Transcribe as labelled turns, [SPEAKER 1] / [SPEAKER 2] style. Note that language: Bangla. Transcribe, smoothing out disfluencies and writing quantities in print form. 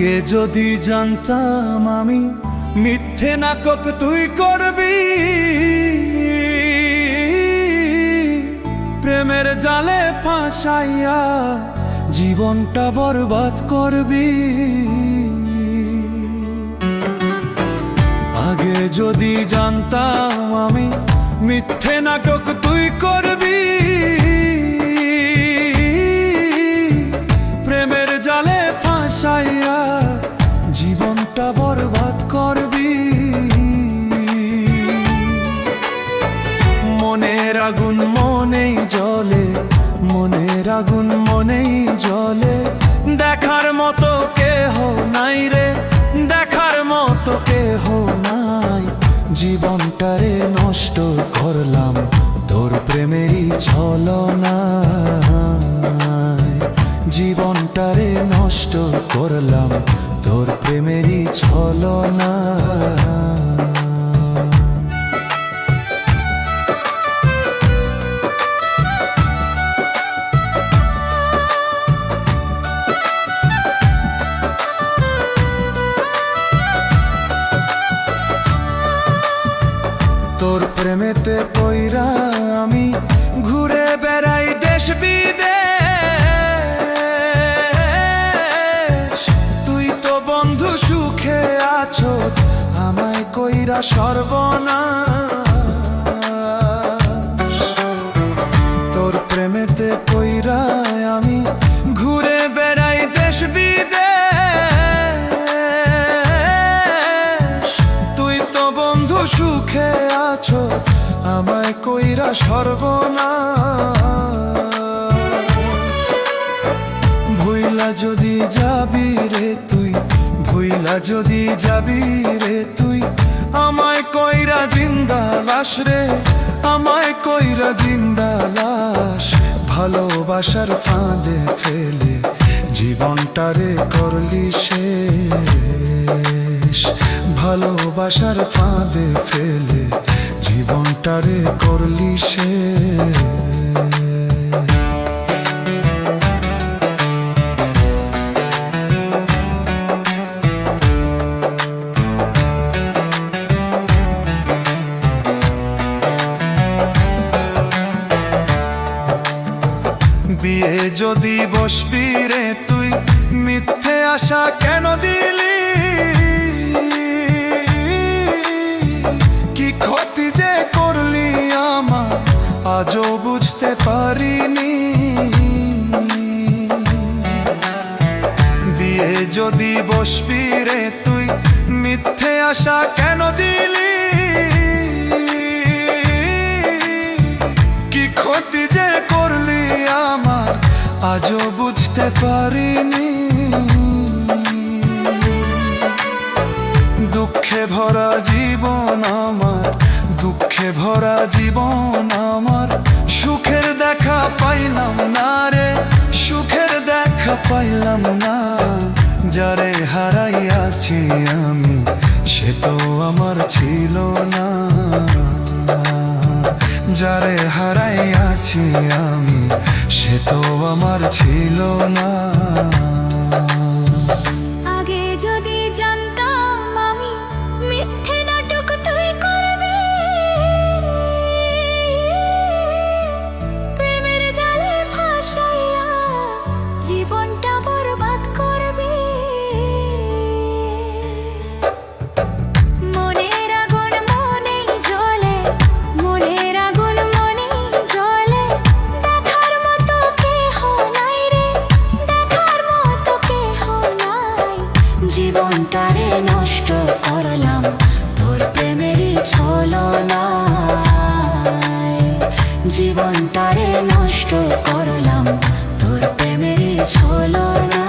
[SPEAKER 1] আগে যদি জানতাম আমি মিথ্যে নাটক তুই করবি, প্রেমের জালে ফাঁসাইয়া জীবনটা বরবাদ করবি। আগে যদি জানতাম আমি মিথ্যে নাটক তুই করবি, প্রেমের জালে ফাঁসাইয়া জীবনটা বরবাদ করবি। মনের আগুন মনেই জ্বলে, মনের আগুন মনেই জ্বলে, দেখার মতো কেহ নাই রে, দেখার মতো কেহ নাই। জীবনটারে নষ্ট করলাম তোর প্রেমেরই ছলনায়, জীবনটারে নষ্ট করলাম তোর প্রেমেরই ছলনায়। তোর প্রেমেতে পইরা আমি ঘুরে বেড়াই দেশ বিদেশ, তুই তো বন্ধু সুখে আছো আমায় কইরা সর্বনাশ। তোর প্রেমেতে পইরা আমি ঘুরে বেড়াই দেশ বিদেশ, তুই তো বন্ধু সুখে আছো আমায় কইরা সর্বনাশ। ভুইলা যদি যাবি রে তুই, ভুইলা যদি যাবি রে তুই, আমায় কইরা জিন্দা লাশ রে, আমায় কইরা জিন্দা লাশ। ভালোবাসার ফাঁদে ফেলে জীবনটারে করলি শেষ, ভালোবাসার ফাঁদে ফেলে জীবনটারে করলি শেষ। বিয়ে যদি বসবি রে তুই, মিথ্যে আশা কেন দিলি? কি ক্ষতি যে করলি আমার আজও বুঝতে পারিনি। বিয়ে যদি বসবি রে তুই, মিথ্যে আশা কেন দিলি? কি ক্ষতি যে করলি আমার আজও বুঝতে পারিনি। দুঃখে ভরা জীবন আমার, দুঃখে ভরা জীবন আমার, সুখের দেখা পাইলাম না রে, সুখের দেখা পাইলাম না। যারে হারাইয়াছি আমি সে তো আমার ছিল না, যারে হারাইয়াছি আমি সে তো আমার ছিল না।
[SPEAKER 2] আগে যদি জানতাম আমি মিথ্যে নাটক তুই করবি, প্রেমের জালে ফাঁসাইয়া জীবনটা বরবাদ করবি। মনের আগুন মনেই জ্বলে, মনের আগুন মনেই জ্বলে, দেখার মতো কেহ নাই রে, দেখার মতো কেহ নাই। জীবনটারে নষ্ট করলাম তোর প্রেমেরই ছলনায়, জীবনটারে নষ্ট করলাম তোর প্রেমেরই ছলনায়।